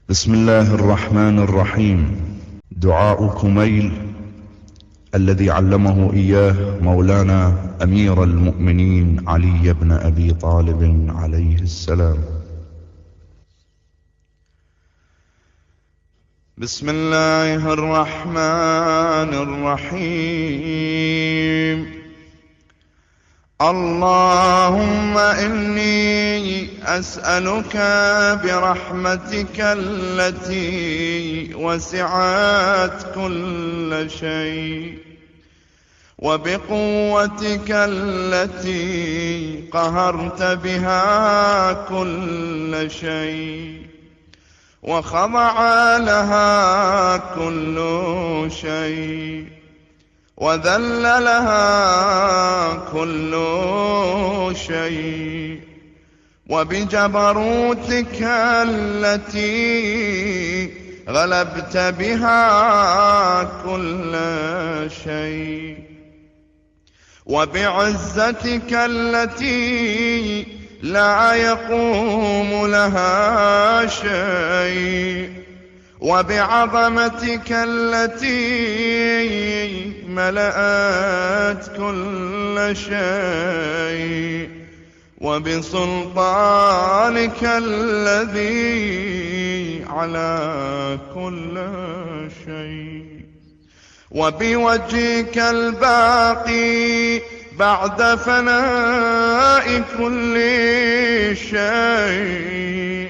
بسم الله الرحمن الرحيم. دعاء كميل الذي علمه إياه مولانا أمير المؤمنين علي بن أبي طالب عليه السلام. بسم الله الرحمن الرحيم. اللهم إني أسألك برحمتك التي وسعت كل شيء، وبقوتك التي قهرت بها كل شيء، وخضع لها كل شيء، وذل لها كل شيء، وبجبروتك التي غلبت بها كل شيء، وبعزتك التي لا يقوم لها شيء، وبعظمتك التي ملأت كل شيء، وبسلطانك الذي على كل شيء، وبوجهك الباقي بعد فناء كل شيء،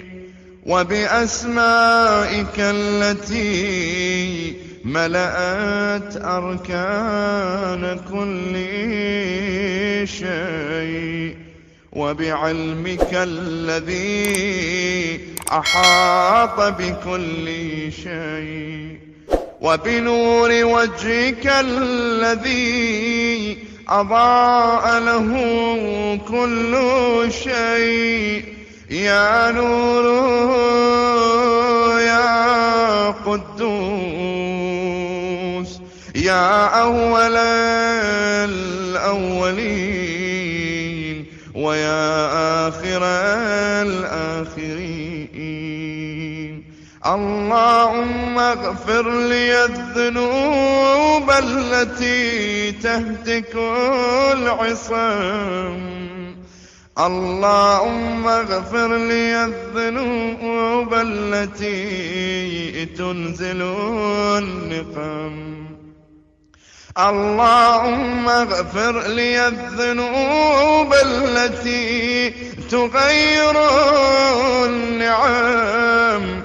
وبأسمائك التي ملأت أركان كل شيء، وبعلمك الذي أحاط بكل شيء، وبنور وجهك الذي أضاء له كل شيء. يا نور يا قدوس يا أول الأولين ويا آخر الآخرين. اللهم اغفر لي الذنوب التي تهتك العصام. اللهم اغفر لي الذنوب التي تنزل النقم. اللهم اغفر لي الذنوب التي تغير النعم.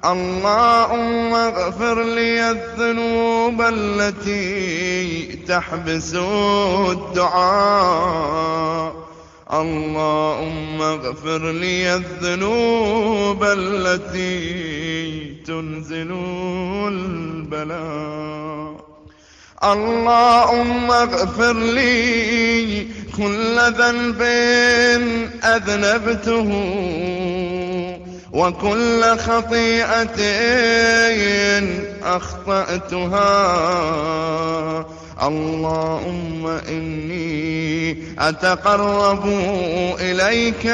اللهم اغفر لي الذنوب التي تحبس الدعاء. اللهم اغفر لي الذنوب التي تنزل البلاء. اللهم اغفر لي كل ذنب أذنبته، وكل خطيئة أخطأتها. اللهم إني أتقرب إليك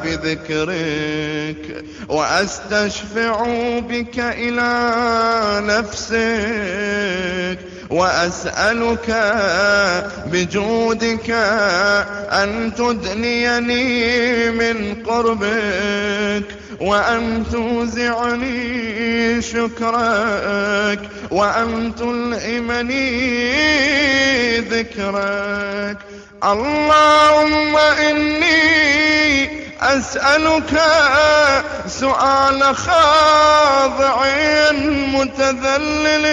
بذكرك، وأستشفع بك إلى نفسك، وأسألك بجودك أن تدنيني من قربك، وأن توزعني شكرك، وأن تلهمني ذكرك. اللهم إني أسألك سؤال خاضع متذلل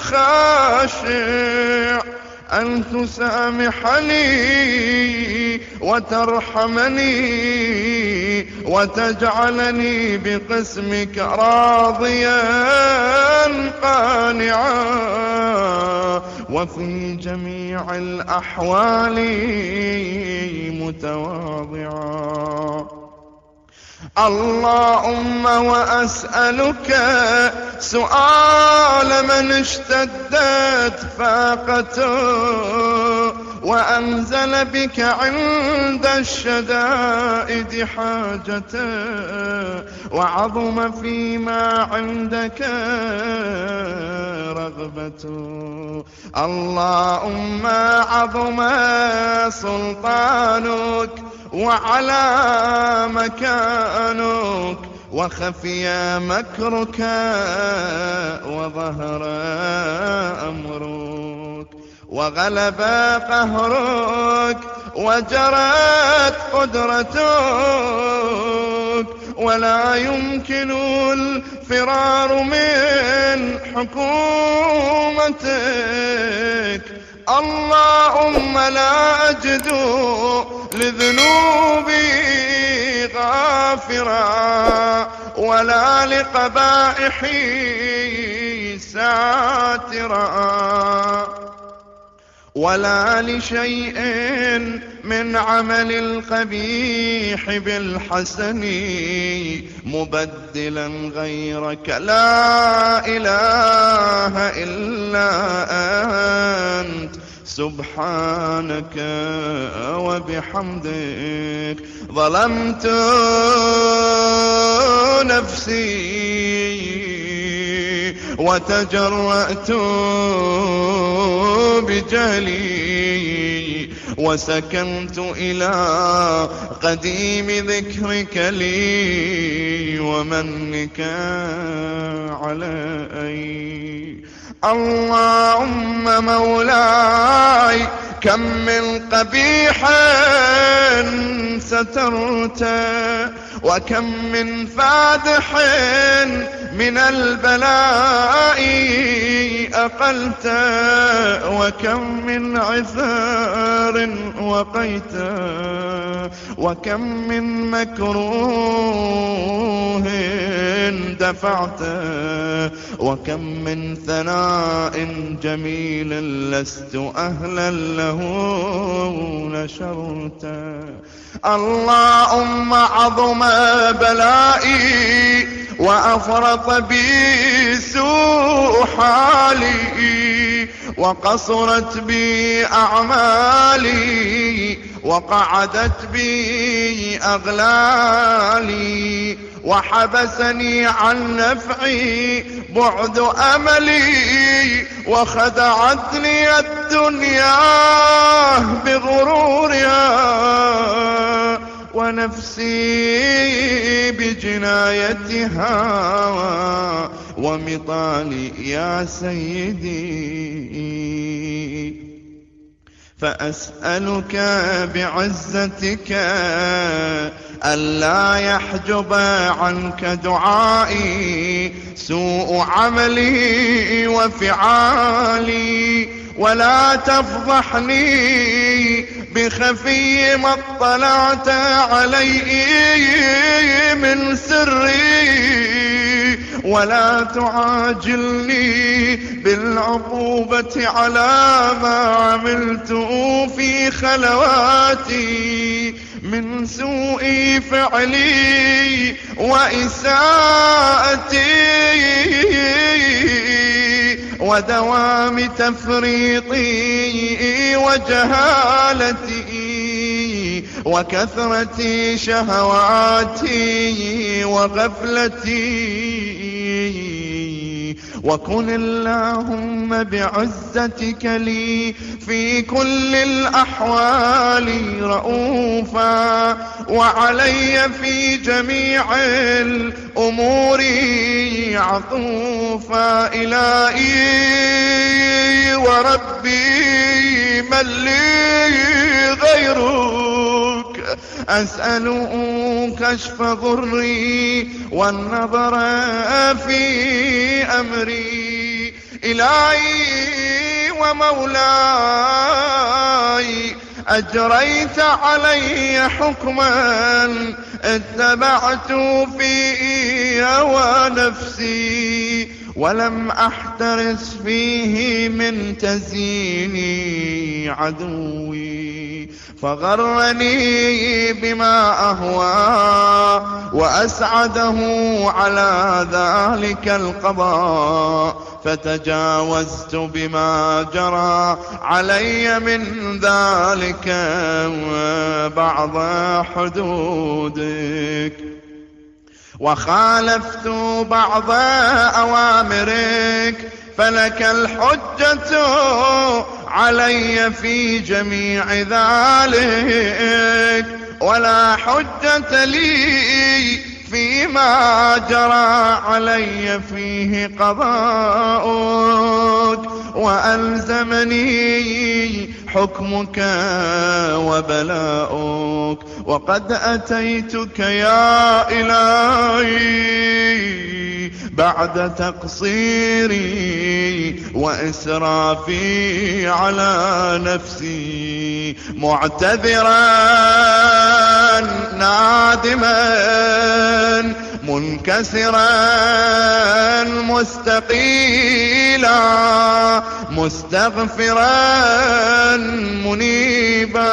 خاشع، أن تسامحني وترحمني وتجعلني بقسمك راضيا قانعا، وفي جميع الأحوال متواضعا. اللهم وأسألك سؤال من اشتدت فاقته وأنزل بك عند الشدائد حاجته، وعظم فيما عندك رغبته. اللهم عظم سلطانك وعلى مكانك، وخفي مكرك وظهر أمرك، وغلب قهرك وجرت قدرتك، ولا يمكن الفرار من حكومتك. اللهم لا أجد لذنوبي غافرا، ولا لقبائحي ساترا، ولا لشيء من عمل القبيح بالحسن مبدلا غيرك. لا إله إلا أنت سبحانك وبحمدك. ظلمت نفسي وتجرأت بجهلي، وسكنت إلى قديم ذكرك لي ومنك علي. اللهم مولاي كم من قبيح سترت، وكم من فادح من البلاء أقلت، وكم من عثار وقيت، وكم من مكروه دفعت، وكم من ثناء جميل لست أهلا له نشرت. اللهم عظم بلائي وأفرط بي سوء حالي، وقصرت بي أعمالي، وقعدت بي أغلالي، وحبسني عن نفعي بعد أملي، وخدعتني الدنيا بغرورها، ونفسي بجنايتها ومطالي يا سيدي. فأسألك بعزتك ألا يحجب عنك دعائي سوء عملي وفعالي، ولا تفضحني بخفي ما اطلعت عليه من سري، ولا تعاجلني بالعقوبة على ما عملت في خلواتي من سوء فعلي وإساءتي ودوام تفريطي وجهالتي وكثرة شهواتي وغفلتي. وكن اللهم بعزتك لي في كل الأحوال رؤوفا، وعلي في جميع الأمور عطوفا. إلهي وربي من لي غيرك، أسأل كشف ضري والنظر في أمري. إلهي ومولاي أجريت علي حكما اتبعت فيه هوى نفسي، ولم أحترس فيه من تزيين عدوي، فغرني بما أهوى وأسعده على ذلك القضاء، فتجاوزت بما جرى علي من ذلك بعض حدودك، وخالفت بعض أوامرك، فلك الحجة علي في جميع ذلك، ولا حجة لي فيما جرى علي فيه قضاؤك، وألزمني حكمك وبلاؤك. وقد أتيتك يا إلهي بعد تقصيري وإسرافي على نفسي، معتذرا نادما منكسرا مستقيلا مستغفرا منيبا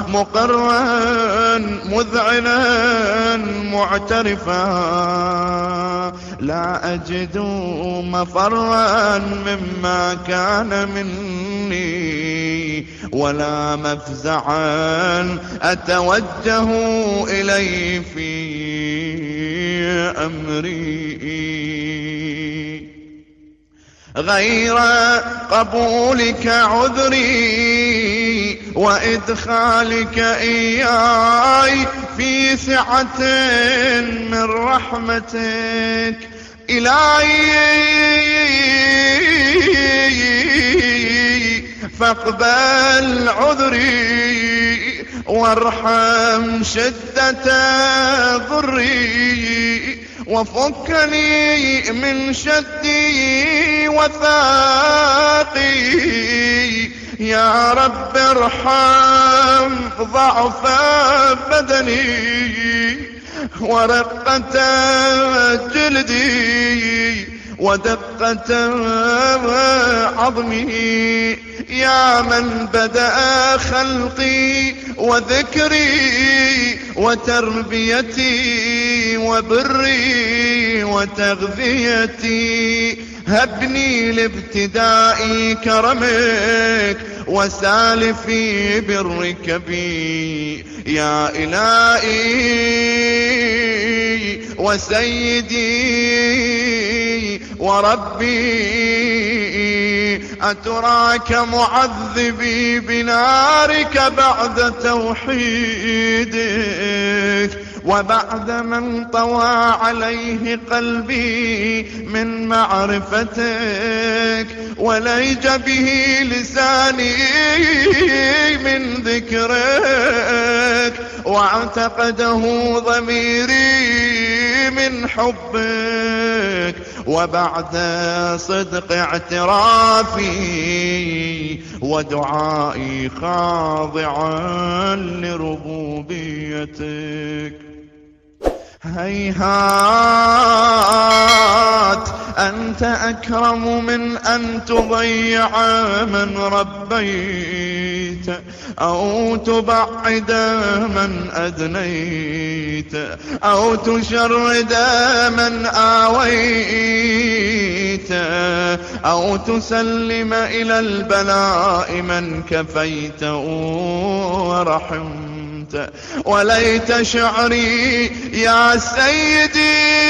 مقرا مذعنا معترفا، لا أجد مفرا مما كان مني، ولا مفزعا أتوجه إليه في أمري، غير قبولك عذري وإدخالك إياي في سعة من رحمتك. إلهي فاقبل عذري وارحم شدة ضري، وفكني من شدي وثاقي. يا رب ارحم ضعف بدني ورقة جلدي ودقة عظمي، يا من بدأ خلقي وذكري وتربيتي وبري وتغذيتي. هبني لابتداء كرمك وسالفي برك بي، يا إلهي وسيدي وربي. أتراك معذبي بنارك بعد توحيدك، وبعد من طوى عليه قلبي من معرفتك، وليج به لساني من ذكرك، واعتقده ضميري من حبك، وبعد صدق اعترافي ودعائي خاضعا لربوبيتك. هيهات أنت أكرم من أن تضيع من ربيت، أو تبعد من أدنيت، أو تشرد من آويت، أو تسلم إلى البلاء من كفيت ورحمت. وليت شعري يا سيدي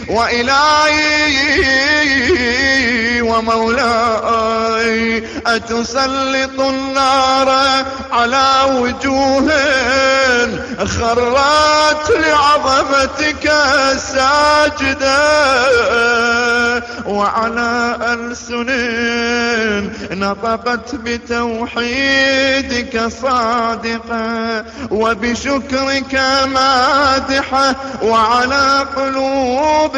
وإلهي ومولاي، أتسلط النار على وجوه خرت لعظمتك ساجدة، وعلى ألسن نطقت بتوحيدك صادقة وبشكرك مادحة، وعلى قلوب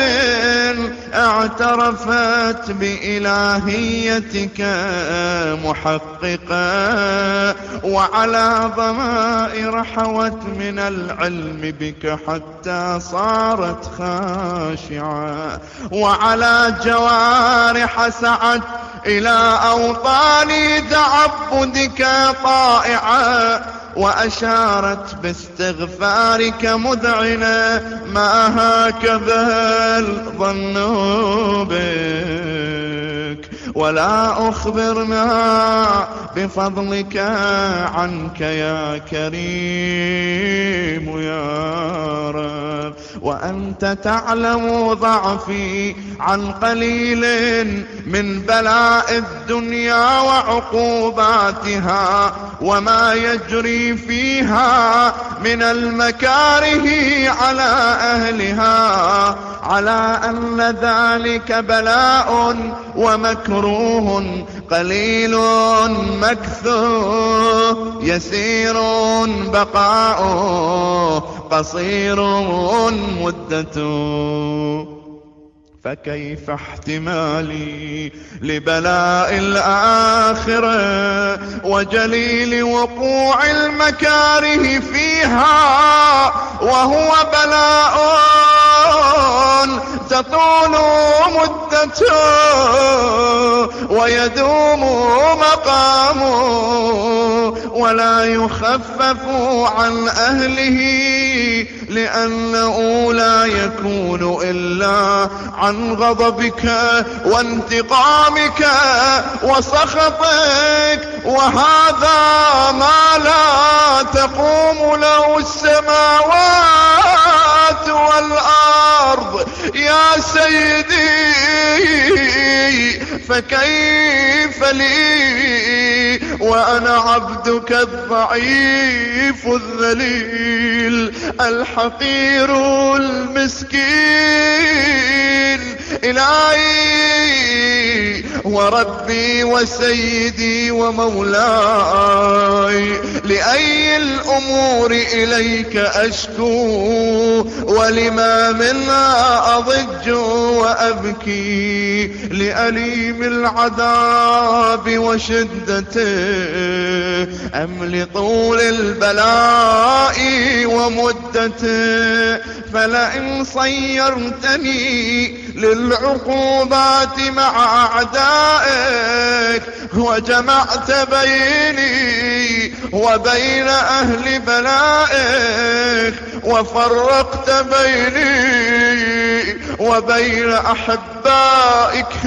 اعترفت بإلهيتك محققة، وعلى ضمائر حوت من العلم بك حتى صارت خاشعة، وعلى جوارح سعت إلى أوطان تعبدك طائعة، وأشارت باستغفارك مذعنة ما هكذا الظن بك، ولا أخبرنا بفضلك عنك يا كريم يا رب. وأنت تعلم ضعفي عن قليل من بلاء الدنيا وعقوباتها وما يجري فيها من المكاره على أهلها، على أن ذلك بلاء ومكروه قليل مكثور، يسير بقاؤه قصير مدته. فكيف احتمالي لبلاء الآخرة وجليل وقوع المكاره فيها وهو بلاء تطول مدته ويدوم مقامه ولا يخفف عن أهله، لأنه لا يكون إلا عن غضبك وانتقامك وسخطك، وهذا ما لا تقوم له السماوات والأرض يا سيدي. فكيف لي وأنا عبدك الضعيف الذليل الحقير المسكين، إلهي وربي وسيدي ومولاي، لأي الأمور إليك أشكو ولما منها أضج وأبكي، لأليم العذاب وشدته أم لطول البلاء ومدته. فلئن صيرتني للعقوبات مع أعدائك وجمعت بيني وبين أهل بلائك وفرقت بيني وبين أحبائك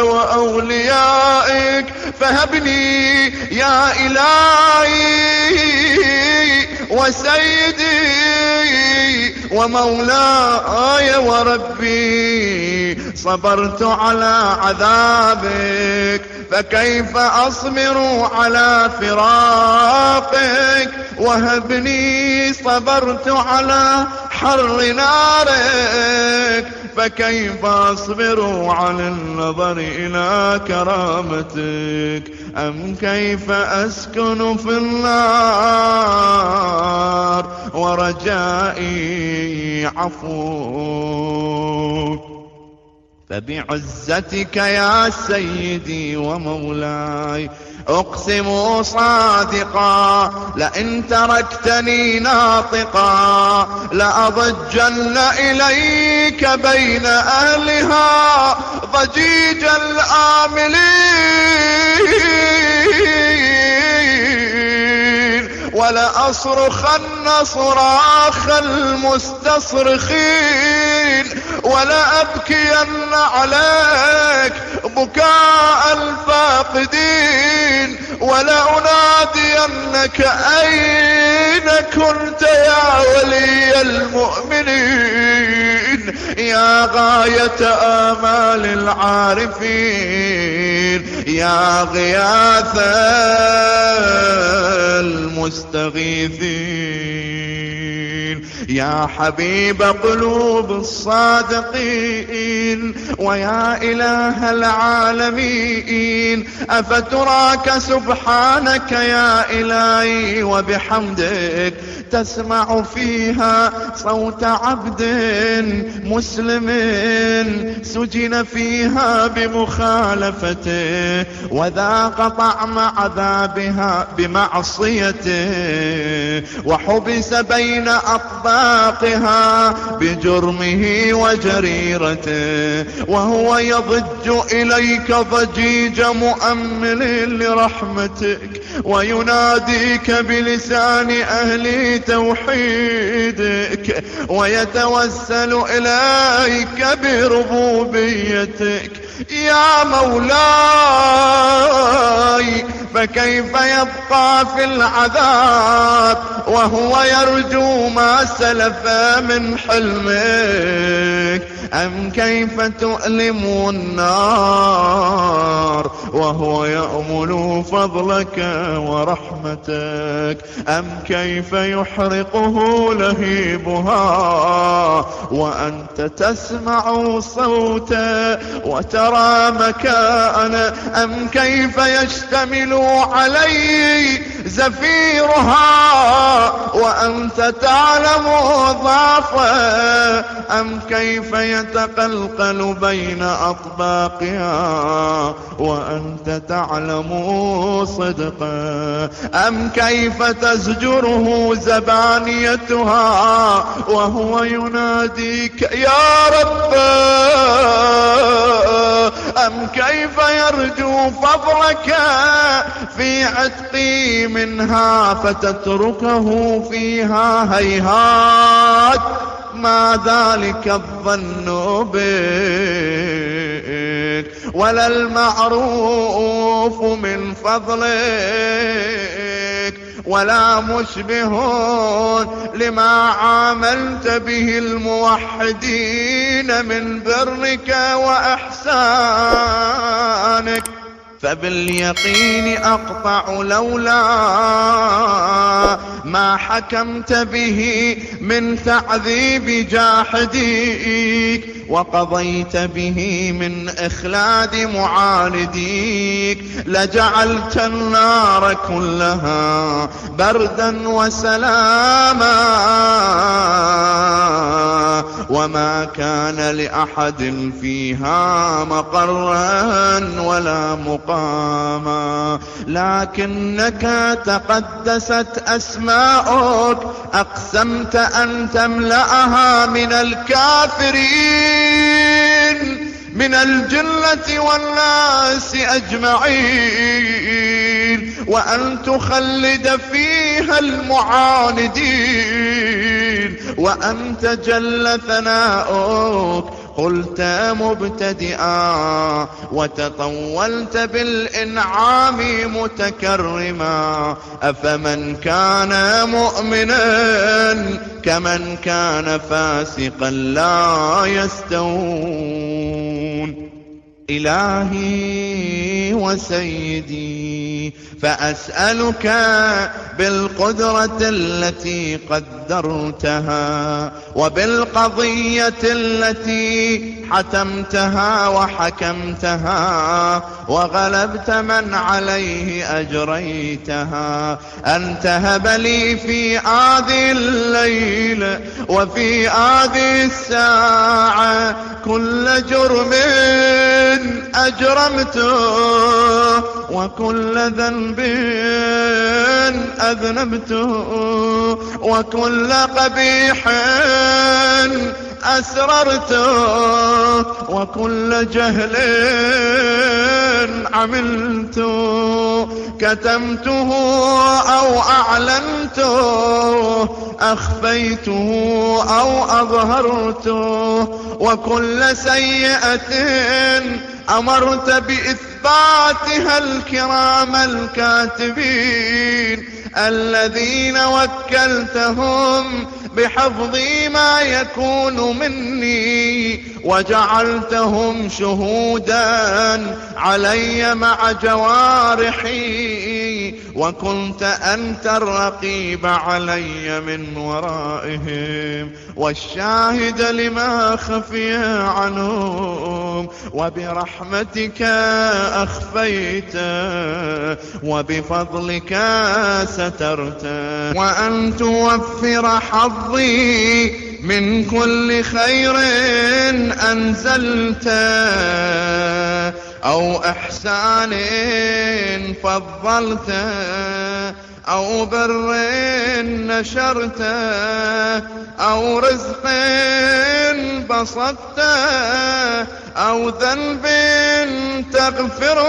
وأوليائك، فهبني يا إلهي وسيدي ومولاي وربي، صبرت على عذابك فكيف أصبر على فراقك، وهبني صبرت على حر نارك فكيف أصبر على النظر إلى كرامتك، أم كيف أسكن في النار ورجائي عفوك. فبعزتك يا سيدي ومولاي أقسم صادقا لئن تركتني ناطقا لأضجن إليك بين أهلها ضجيج الآملين، ولأصرخن صراخ المستصرخين، ولأبكين عليك بكاء الفاقدين، ولأنادينك أين كنت يا ولي المؤمنين، يا غاية آمال العارفين، يا غياث المستغيثين، يا حبيب قلوب الصادقين، ويا إله العالمين. أفتراك سبحانك يا إلهي وبحمدك تسمع فيها صوت عبد مسلم سجن فيها بمخالفته وذاق طعم عذابها بمعصيته، وحبس بين أطباق أطباقها بجرمه وجريرته، وهو يضج إليك ضجيج مؤمل لرحمتك، ويناديك بلسان أهل توحيدك، ويتوسل إليك بربوبيتك. يا مولاي، فكيف يبقى في العذاب وهو يرجو ما سلف من حلمك؟ أم كيف تؤلم النار وهو يأمل فضلك ورحمتك؟ أم كيف يحرقه لهيبها وأنت تسمع صوته وترى مكانه؟ أم كيف يشتمل عليه زفيرها وأنت تعلم ضعفه؟ أم كيف يتقلقل بين أطباقها وأنت تعلم صدقه؟ أم كيف تزجره زبانيتها وهو يناديك يا رب؟ أم كيف يرجو فضلك في عتقي منها فتتركه فيها؟ هيهات، ما ذلك الظن بك ولا المعروف من فضلك، ولا مشبه لما عاملت به الموحدين من برك وإحسانك. فباليقين أقطع لولا ما حكمت به من تعذيب جاحديك، وقضيت به من إخلاد معانديك، لجعلت النار كلها بردا وسلاما، وما كان لأحد فيها مقرا ولا مقاما. لكنك تقدست أسماؤك، أقسمت أن تملأها من الكافرين من الجنة والناس أجمعين، وأن تخلد فيها المعاندين، وأنت جل ثناؤك قلت مبتدئا وتطولت بالإنعام متكرما. أفمن كان مؤمنا كمن كان فاسقا لا يستوون. إلهي وسيدي، فأسألك بالقدرة التي قدرتها وبالقضية التي حتمتها وحكمتها وغلبت من عليه أجريتها، أن تهب لي في هذه الليلة وفي هذه الساعة كل جرم أجرمته وكل ذنب أذنبته وكل قبيح أسررته وكل جهل عملته، كتمته أو أعلنته، أخفيته أو أظهرته، وكل سيئة أمرت بإثباتها الكرام الكاتبين الذين وكلتهم بحفظ ما يكون مني، وجعلتهم شهودا علي مع جوارحي، وكنت أنت الرقيب علي من ورائهم والشاهد لما خفي عنهم، وبرحمتك أخفيت وبفضلك سترت، وأن توفر حظي من كل خير أنزلت أو إحسان فضلت أو بر نشرته أو رزق بسطته أو ذنب تغفره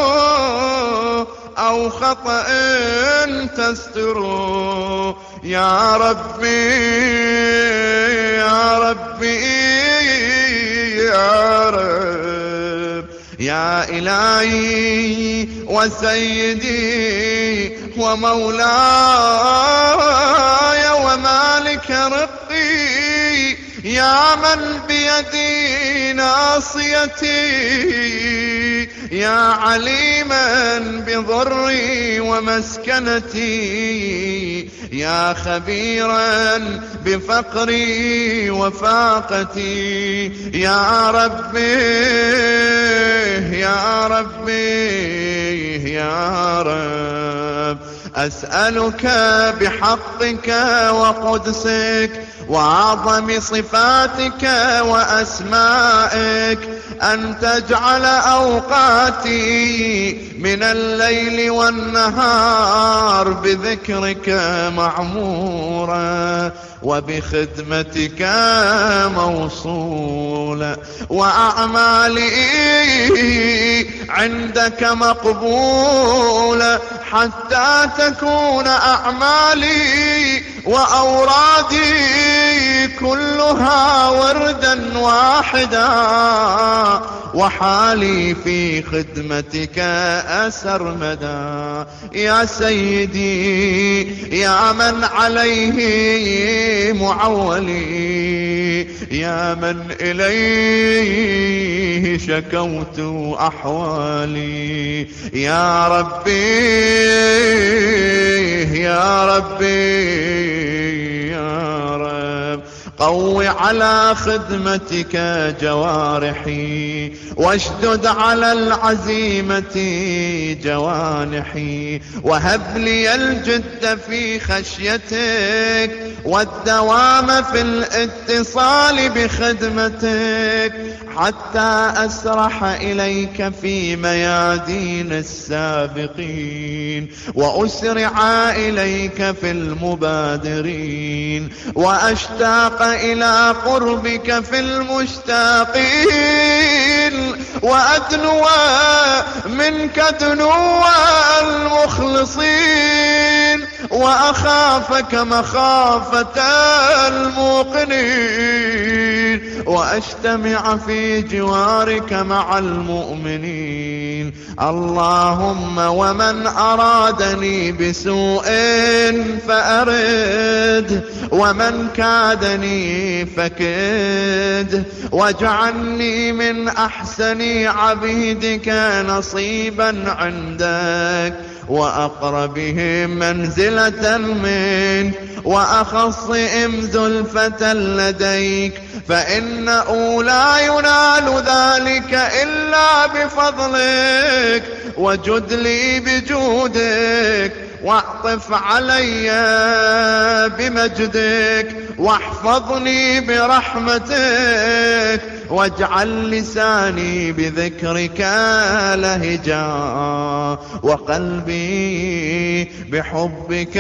أو خطأ تستره يا ربي يا ربي يا رب يا إلهي وسيدي ومولاي ومالك رقي يا من بيدي ناصيتي يا عليما بضري ومسكنتي يا خبيرا بفقري وفاقتي يا ربي يا ربي يا رب أسألك بحقك وقدسك وأعظم صفاتك وأسمائك أن تجعل أوقاتي من الليل والنهار بذكرك معمورة وبخدمتك موصولة وأعمالي عندك مقبولة حتى تكون أعمالي وأورادي كلها وردا واحدا وحالي في خدمتك أسرمدا يا سيدي يا من عليه معولي يا من إليه شكوت أحوالي يا ربي يا ربي يا رب قو على خدمتك جوارحي واشدد على العزيمة جوانحي وهب لي الجد في خشيتك والدوام في الاتصال بخدمتك حتى أسرح إليك في ميادين السابقين وأسرع إليك في المبادرين وأشتاق إلى قربك في المشتاقين وأدنو منك دنو المخلصين وأخافك مخافة الموقنين وأجتمع في جوارك مع المؤمنين اللهم ومن أرادني بسوء فأرد ومن كادني فكد واجعلني من أحسن عبيدك نصيبا عندك وأقربهم منزلة منك وأخصهم زلفة لديك فإنه لا ينال ذلك إلا بفضلك وجد لي بجودك واعطف علي بمجدك واحفظني برحمتك واجعل لساني بذكرك لهجا وقلبي بحبك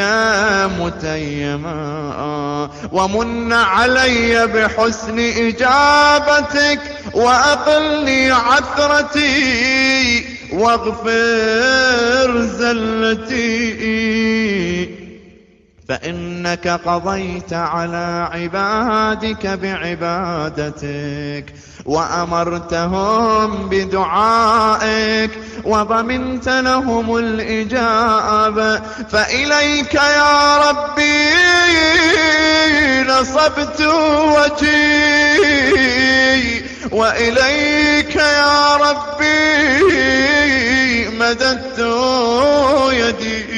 متيما ومن علي بحسن إجابتك وأقلني عثرتي واغفر زلتي فإنك قضيت على عبادك بعبادتك وأمرتهم بدعائك وضمنت لهم الإجابة فإليك يا ربي نصبت وجهي وإليك يا ربي مددت يدي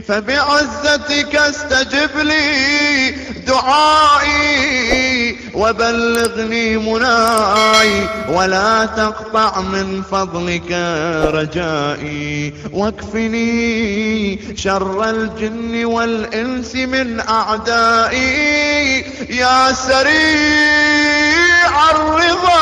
فبعزتك استجب لي دعائي وبلغني مناي ولا تقطع من فضلك رجائي واكفني شر الجن والإنس من أعدائي يا سريع الرضا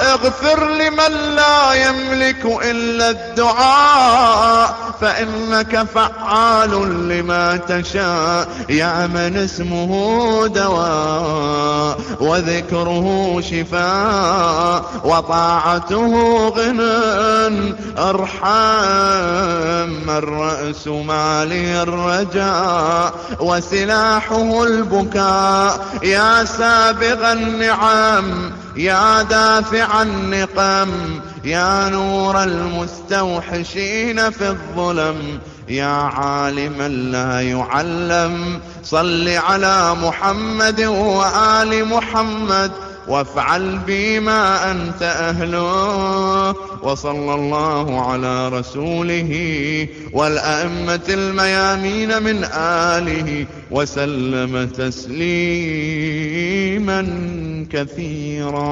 اغفر لمن لا يملك إلا الدعاء فإنك فعال لما تشاء، يا من اسمه دواء وذكره شفاء وطاعته غنى. ارحم الرأس مالي الرجاء وسلاحه البكاء، يا سابغ النعم يا دافع النقم، يا نور المستوحشين في الظلم، يا عالما لا يعلم. صل على محمد وآل محمد وافعل بما أنت أهله. وصلى الله على رسوله والأئمة الميامين من آله وسلم تسليما كثيرا.